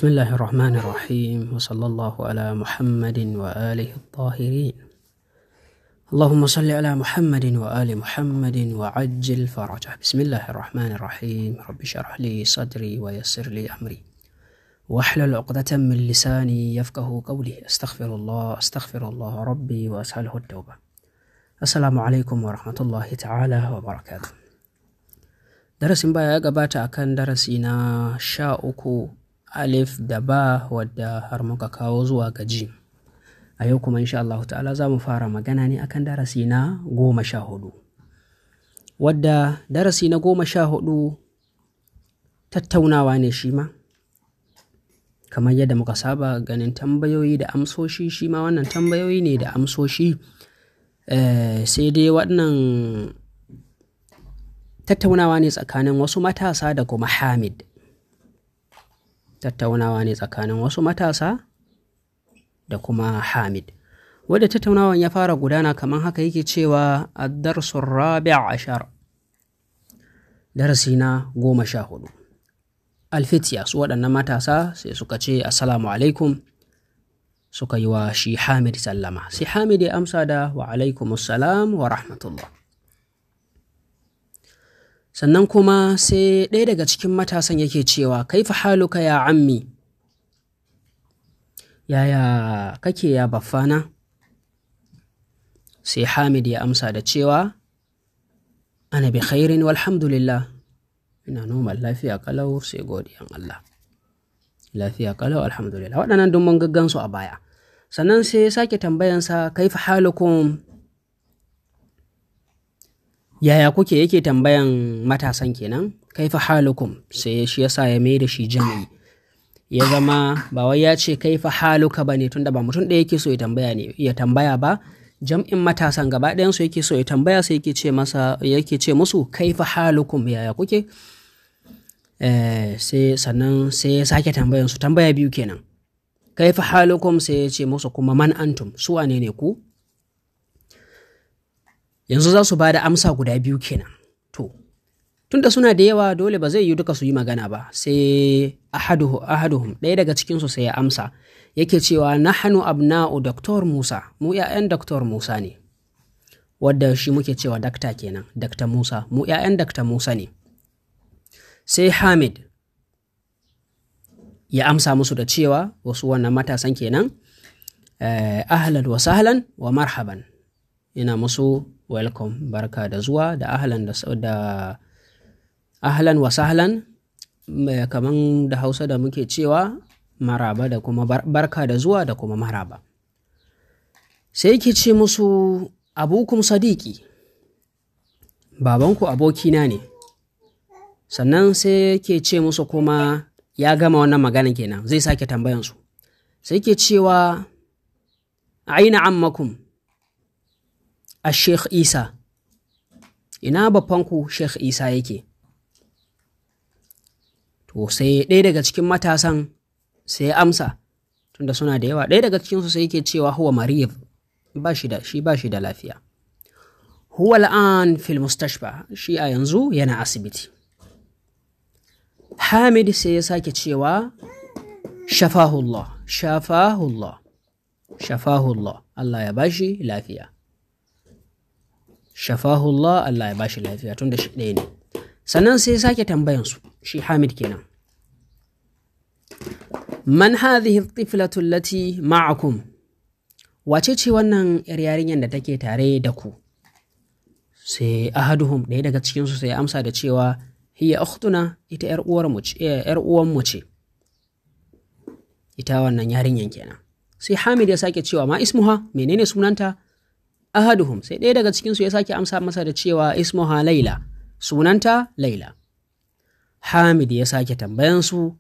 بسم الله الرحمن الرحيم وصلى الله على محمد وآله الطاهرين اللهم صل على محمد وآل محمد وعجل فرجه بسم الله الرحمن الرحيم رب اشرح لي صدري ويسر لي أمري واحلل عقدة من لساني يفقه قولي أستغفر الله ربي وأسأله التوبة السلام عليكم ورحمة الله تعالى وبركاته darasin baya ya gabata akan darasi na 13 alif da ba wadda har muka kawo zuwa ga jim. A yau kuma insha Allah ta'ala za mu fara magana ne akan darasi na 14 wadda darasi na 14 tattaunawa ne shi ma kamar yadda muka saba ganin tambayoyi da amsoshi. Shi ma wannan tambayoyi ne da amsoshi, sai dai wannan tattaunawa ne tsakanin wasu matasa da kuma Hamid. Tattaunawa ne tsakanin wasu matasa da kuma Hamid. Wadda tattaunawan ya fara gudana kamar haka yake cewa ad-darsu ar-rabi' ashar. Darasi na 14. Al-fitya su waɗannan matasa sai suka ce assalamu alaikum, suka yi wa shi Hamid sallama. Sai Hamid ya amsa da wa alaikumus salam wa rahmatullah. Sannan kuma sai ɗaya daga cikin matasan yake cewa kaifa haluka ya ammi, yaya kake ya baffana? Sai Hamid ya amsa da cewa ana bi khairin walhamdulillah, ina normal, lafiya kalau sai godiyan Allah, lafiya kalau alhamdulillah. Waɗannan duk mun gaggansu a baya. Sannan sai ya sake tambayansa kaifa halukum, yaya kuke, yake tambayan matasan kenan kaifa halukum, sai shi yasa ya mai da shi jami'i, ya zama ba wai ya ce kaifa haluka bane, tunda ba mutum ɗaya yake so ya tambaya ba, jam'in matasan gaba ɗayan su yake so ya tambaya, sai yake ce musu kaifa halukum, yaya kuke. Sannan sai ya sake tambayan su tambaya biyu kenan, kaifa halukum, sai ya ce musu kuma man antum, su wane ne ku? Yanzu za su ba da amsa guda biyu kenan. To, tunda suna da yawa dole ba zai yi duka su yi magana ba, sai ahaduhum ɗaya daga cikinsu sai ya amsa, yake cewa nahnu abna'u Dr. Musa, mu ‘ya'yan Dr. Musa ne, wadda shi muke cewa dakta kenan, Dr. Musa, mu ‘ya'yan Dr. Musa ne. Sai Hamid ya amsa musu da cewa, wasu wannan matasan kenan, ahlan wa sahlan wa marhaban, ina musu welcome, barka da zuwa, da ahlan wa sahlan, kaman da Hausa da muke cewa maraba, da kuma barka da zuwa da kuma maraba. Sai yake ce musu abukum sadiki, babanku abokina ne. Sannan sai yake ce musu kuma, ya gama wannan maganan kenan, zai sake tambayansu, sai yake cewa aina ammakum Sheikh Isa, ina babbanku Sheikh Isa yake? To sai ɗaya daga cikin matasan sai ya amsa, tunda suna da yawa, ɗaya daga cikinsu sai yake cewa huwa mariyab, ba shi da lafiya, huwa al'an fil mustashfa, shi a yanzu yana asibiti. Hamid sai ya sake cewa shafahullah, Allah ya bashi lafiya, shafahullah, Allah ya bashi lafiya, tunda shi ɗaya ne. Sannan sai sake tambayansu, shi Hamid kenan, man hadhihi at-tiflatu allati ma'akum, wace ce wannan yar yarinyar da take tare da ku? Sai ahaduhum, ɗaya daga cikin su sai ya amsa da cewa hiya ukhtuna, ita yar uwan mu ce, ita wannan yarinyar kenan. Sai Hamid ya sake cewa ma ismuha, menene sunanta? Ahaduhum, sai ɗaya daga cikinsu ya sake amsa masa da cewa ismuha Laila, sunanta Laila. Hamid ya sake tambayansu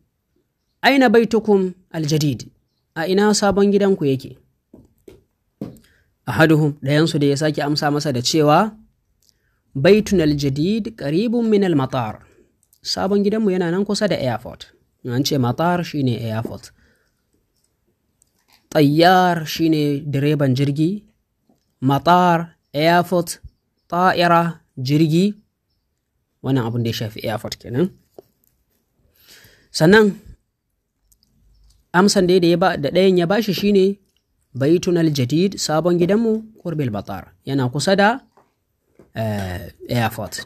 aina baitukum aljadid, a ina sabon gidanku yake? Ahaduhum, ɗayansu da ya sake amsa masa da cewa baitun aljadid qaribun min almatar, sabon gidanmu yana nan kusa da airport. An ce matar shine airport, tayyar shine direban jirgi, matar airport, ta'ira jirgi, wannan abin da ya shafi airport kenan. Sannan amsan da ɗayan ya bashi shine baitunal jadid, sabon gidanmu qurbil batar, yana kusa da airport.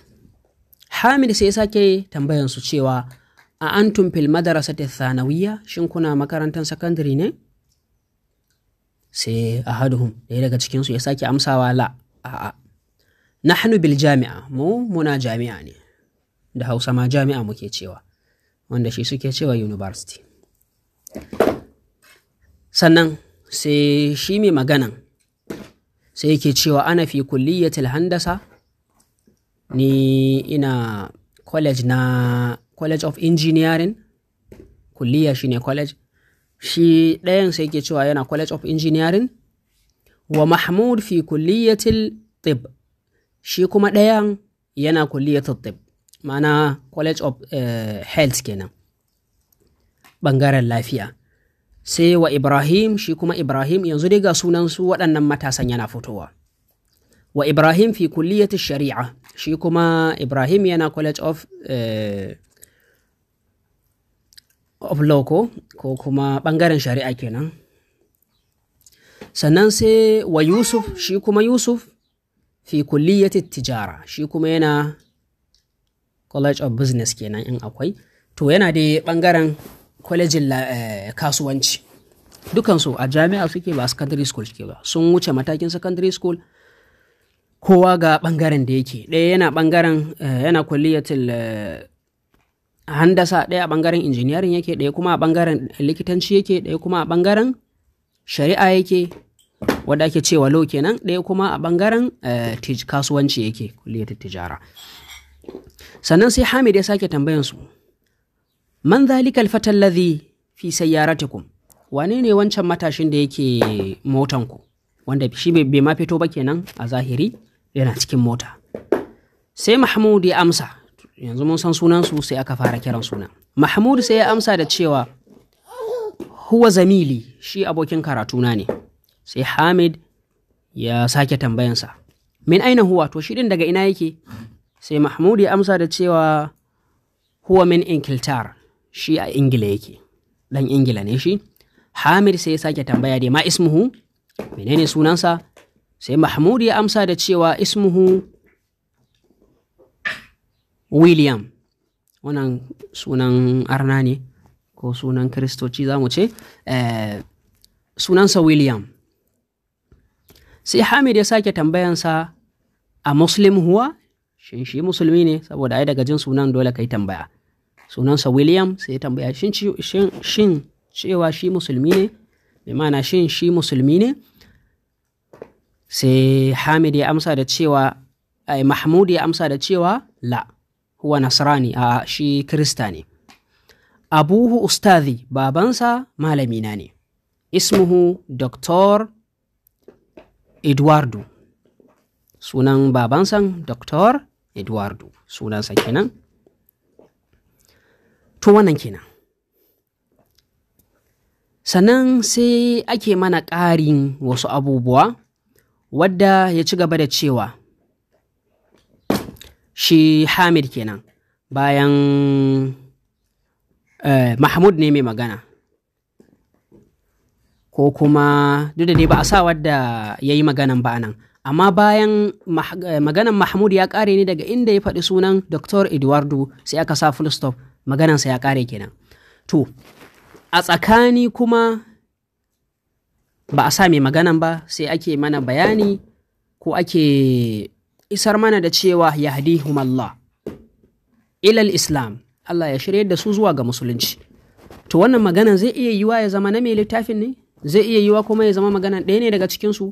Hamid sai ya sake tambayan su cewa a antum fil madrasati thanawiyya, shin kuna makarantar secondary ne? Sai ahaduhum, ɗaya daga cikin su ya sake amsawa la, a'a, nahnu bil jami'a, muna jami'a ne, da Hausa ma jami'a muke cewa, wanda shi suke cewa university. Sannan sai shi mai maganan sai yake cewa ana fi kulliyatil handasa, ni ina college of engineering, kulliya shine college, shi ɗayan sai yake cewa yana college of engineering. Wa Mahmud fi kulliyatil tib, shi kuma ɗayan yana kulliyatil tib, ma'ana college of health kenan, ɓangaren lafiya. Sai wa Ibrahim, shi kuma Ibrahim, yanzu dai ga sunansu waɗannan matasan yana fitowa. Wa Ibrahim fi kulliyati shari'a, shi kuma Ibrahim yana college of law ko kuma ɓangaren shari'a kenan. Sannan sai wa Yusuf, shi kuma Yusuf fi kulliyati tijara, shi kuma yana college of business kenan in akwai, to yana dai ɓangaren kwalejin kasuwanci. Dukansu a jami'a suke, ba secondary school suke ba, sun wuce matakin secondary school, kowa ga ɓangaren da yake. Ɗaya yana ɓangaren yana kulliyatul handasa, ɗaya a ɓangaren engineering yake, ɗaya kuma a ɓangaren likitanci yake, ɗaya kuma a ɓangaren shari'a yake wadda ake cewa law kenan, ɗaya kuma a ɓangaren kasuwanci yake, kulliyatul tijara. Sannan sai Hamid ya sake tambayan su, man dhalika alfata alladhi fi sayyaratikum, wane ne wancan matashin da yake motanku, wanda shi bai ma fito ba kenan a zahiri, yana cikin mota. Sai Mahmud ya amsa, yanzu mun san sunansu sai aka fara kiran sunan. Mahmud sai ya amsa da cewa huwa zamili, shi abokin karatuna ne. Sai Hamid ya sake tambayansa, min aina huwa, to shi din daga ina yake? Sai Mahmud ya amsa da cewa huwa min Inkiltar, shi a Ingila yake, dan Ingila ne shi. Hamid sai ya sake tambaya da ma ismuhu, menene sunansa? Sai Mahmud ya amsa da cewa ismuhu William, wannan sunan arna ne ko sunan Kiristoci za mu ce, sunansa William. Sai Hamid ya sake tambayansa a muslim huwa, shin shi musulmi ne? Saboda ai daga jin sunan dole kai tambaya. Sunansa William, sai ya tambaya shin cewa shi musulmi ne, bi ma'ana shin shi musulmi ne? Sai Hamid ya amsa da cewa Mahmud ya amsa da cewa la, huwa nasrani, a shi Kirista ne. Abuhu ustazi, babansa malamina ne. Ismuhu Dr. Eduardo, sunan babansa Dr. Eduardo, sunansa kenan. To wannan kenan. Sannan sai ake mana ƙarin wasu abubuwa, wadda ya ci gaba da cewa shi Hamid kenan, bayan Mahmud ne mai magana, ko kuma duk da dai ba a sa wadda ya yi maganan ba nan, amma bayan maganan Mahmud ya ƙare ne daga inda ya faɗi sunan Dr. Eduardo, sai aka sa full stop, maganansa ya ƙare kenan. To a tsakani kuma ba a sa mai maganan ba, sai ake mana bayani ko ake isar mana da cewa yahdihumallah ilal islam, Allah ya shirye da su zuwa ga musulunci. To wannan maganan zai iya yiwa ya zama na mai littafin ne, zai iya yiwa kuma ya zama maganan ɗaya ne daga cikinsu,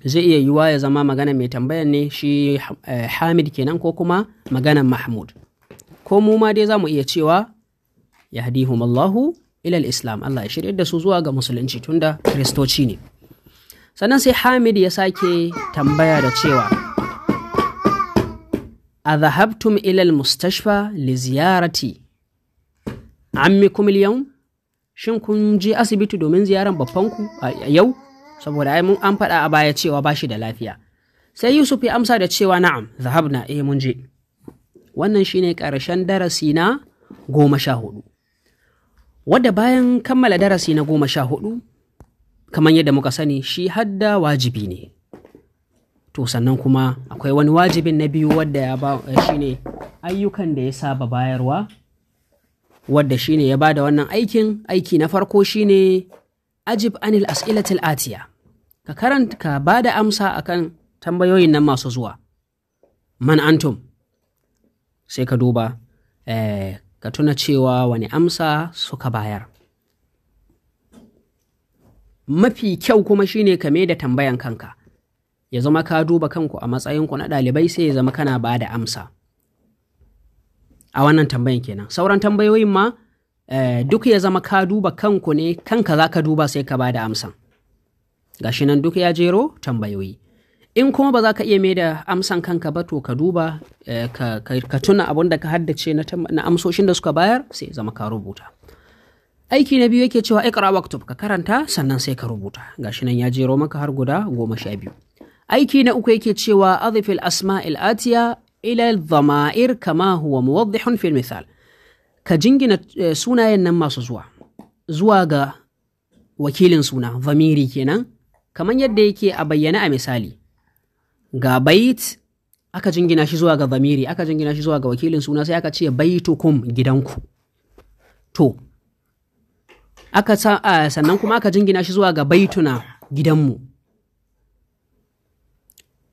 zai iya yiwa ya zama maganan mai tambayan ne shi Hamid kenan, ko kuma maganan Mahmud, ko mu ma dai za mu iya cewa yahdihumallahu ilal islam, Allah ya shirye da su zuwa ga musulunci tunda kristoci ne. Sannan sai Hamid ya sake tambaya da cewa adhahabtum ilal mustashfa li ziyarati ammikum al-yawm, shin kun je asibiti domin ziyaran babbanku a yau? Saboda ai mun an faɗa a baya cewa bashi da lafiya. Sai Yusuf ya amsa da cewa na'am zahabna, mun je. Wannan shine ƙarshen darasi na 14. wadda bayan kammala darasi na 14 kamar yadda muka sani shi hadda wajibi ne. To sannan kuma akwai wani wajibin na biyu wadda shine ayyukan da ya saba bayarwa, wadda shine ya bada wannan aiki na farko shine ajib anil as'ilatil atiya, ka bada amsa akan tambayoyin nan masu zuwa. Man antum, sai ka duba ka tuna cewa wani amsa suka bayar. Mafi kyau kuma shine ka da tambayan kanka, ya zama ka duba kanku a matsayinku na ɗalibai, sai ya zama kana ba da amsa a wannan tambayan kenan. Sauran tambayoyin ma duk ya zama ka duba kanku ne, kanka za ka duba sai ka ba da amsan. Gashi nan duk ya jero tambayoyi. In kuma ba za ka iya mai da amsan kanka ba, to ka duba ka tuna abin da ka haddace na amsoshin da suka bayar, sai zama ka rubuta. Aiki na biyu yake cewa iqra waktub, ka karanta sannan sai ka rubuta. Gashi nan ya jero maka har guda 12. Aiki na uku yake cewa adhif al-asma'il atiya ila al-dhama'ir kama huwa muwaddihun fil misal, ka jingina sunayen nan masu zuwa ga wakilin suna, dhamiri kenan, kamar yadda yake a bayyana a misali. Ga bait aka jingina shi zuwa ga dhamiri, aka jingina shi zuwa ga wakilin suna, sai aka ce baitukum, gidanku. To sannan kuma aka jingina shi zuwa ga baituna, gidanmu.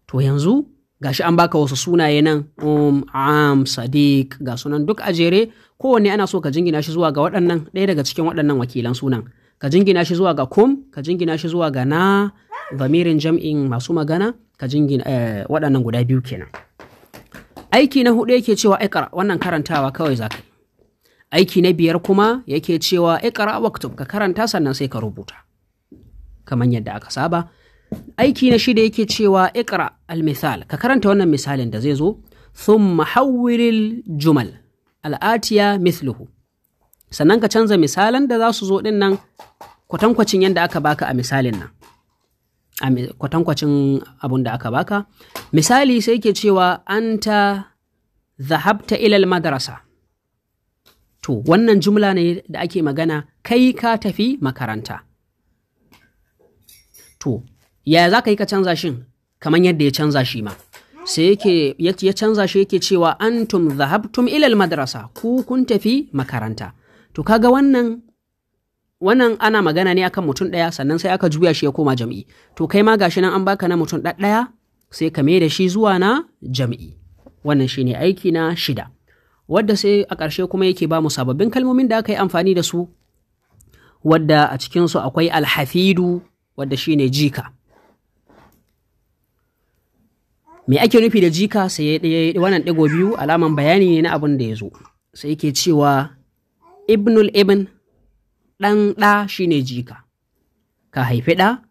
To yanzu gashi an baka wasu sunaye nan, am, sadiq, ga sunan duk a jere. Kowanne ana so ka jingina shi zuwa ga waɗannan, ɗaya daga cikin waɗannan wakilan sunan. Ka jingina shi zuwa ga kum, ka jingina shi zuwa ga na, dhamirin jam'in masu magana, ka jingina waɗannan guda biyu kenan. Aiki na 4 yake cewa iqra, wannan karantawa kawai zaka. Aiki na 5 kuma yake cewa iqra waktub, ka karanta sannan sai ka rubuta kamar yadda aka saba. Aiki na 6 yake cewa iqra al-misal, ka karanta wannan misalin da zai zo. Thumma hawwilil jumal al-atiya mithluhu, sannan ka canza misalan da za su zo din nan kwatankwacin yadda aka baka a misalin nan, kwatankwacin abun da aka baka. Misali sai yake cewa anta dhahabta ila al-madrasa. To wannan jumla ne da ake magana, kai ka tafi makaranta. To ya za ka yi ka canza shin kamar yadda ya canza shi ma, sai ya canza shi yake cewa antum dhahabtum ila al-madrasa, ku kun tafi makaranta. To kaga wannan ana magana ne akan mutum ɗaya, sannan sai aka juya shi ya koma jam'i. To kai ma gashi nan an baka na mutum ɗaya, sai ka mai da shi zuwa na jam'i. Wannan shine aiki na 6, wadda sai a ƙarshe kuma yake ba mu sababbin kalmomin da aka yi amfani da su, wadda a cikinsu akwai alhafidu, wadda shine jika. Me ake nufi da jika? Sai wannan ɗigo 2 alaman bayani ne na abin da ya zo. Sai yake cewa ibnul ibn, ɗan ɗa shine jika. Ka haifi ɗa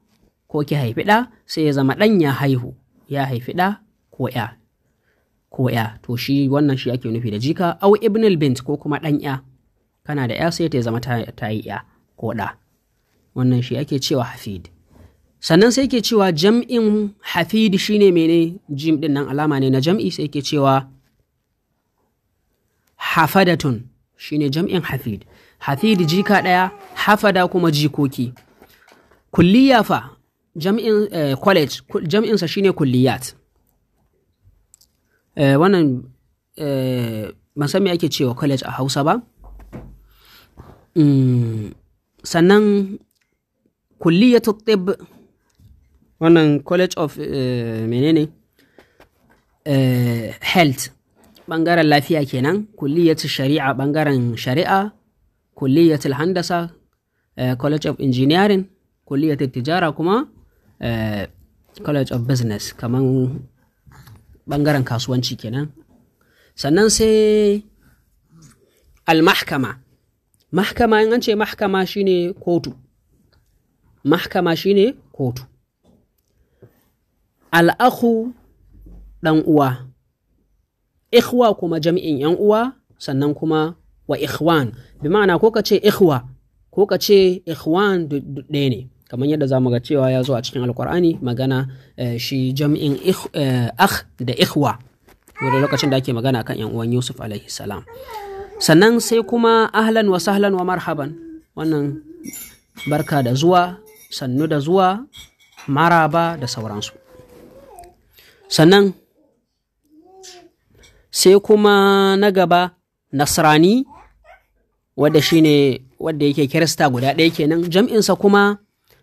ko ki haifi ɗa, sai ya zama ɗan ya haihu, ya haifi ɗa ko ya. To shi wannan shi ake nufi da jika. Au ibnul bint, ko kuma ɗan ya, kana da ya sai ta zama ta yi ya ko ɗa. Wannan shi ake cewa hafid. Sannan sai ke cewa jam'in hafid shine mene? Jim din nan alama ne na jam'i, sai ke cewa hafadatun shine jam'in hafid. Hafid jika ɗaya, hafada kuma jikoki. Kulliya fa jam'in college, jam'insa shine kulliyat. Wannan ban san me ake cewa college a Hausa ba. Sannan kulliyatu tibb, wannan college of health, bangaren lafiya kenan. Kulliyatu shari'a, bangaren shari'a. Kulliyatu handasa, college of engineering. Kulliyatu tijara kuma college of business, kaman bangaren kasuwanci kenan. Sannan sai al-mahkama. Mahkama, in an ce mahkama shine kotu. Mahkama shine kotu. Al-akhu, dan uwa. Ikhwa kuma jami'in yan uwa, sannan kuma wa ikhwan, bi ma'ana ko ka ce ikhwa ko ka ce ikhwan ɗaya ne, kamar yadda zamu ga cewa ya zo a cikin alkur'ani magana shi jami'in akh da ikhwa, wanda lokacin da ake magana kan yan uwan Yusuf alaihi salam. Sannan sai kuma ahlan wa sahlan wa marhaban. wannan barka da zuwa, sannu da zuwa, maraba da sauransu. Sannan sai kuma na gaba Nasrani, wadda yake Kirista guda ɗaya kenan, jam'insa kuma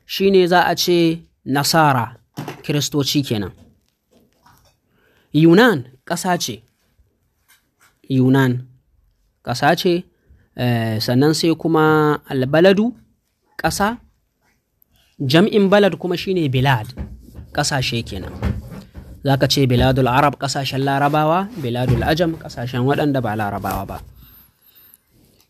shine za a ce Nasara, Kiristoci kenan. Yunan ƙasa ce, sannan sai kuma albaladu, ƙasa, jam'in balad kuma shine bilad, ƙasashe kenan. Za ka ce biladul arab, ƙasashen larabawa, biladul ajam, ƙasashen waɗanda ba larabawa ba.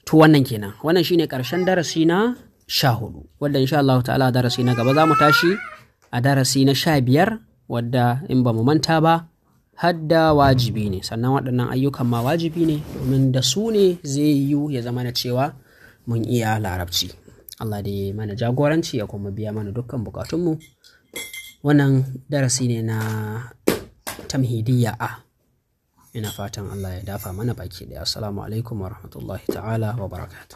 To wannan kenan, wannan shine ƙarshen darasi na 14, wadda insha Allah ta'ala darasi na gaba za mu tashi a darasi na 15, wadda in ba mu manta ba hadda wajibi ne, sannan waɗannan ayyukan ma wajibi ne domin da su ne zai yiwu ya zama na cewa mun iya larabci. Allah dai mana jagoranci ya kuma biya mana dukkan bukatunmu. Wannan darasi ne na tamhidiyya a, ina fatan Allah ya dafa mana baki ɗaya. Assalamu alaikum wa rahmatullahi ta'ala wa barakatuh.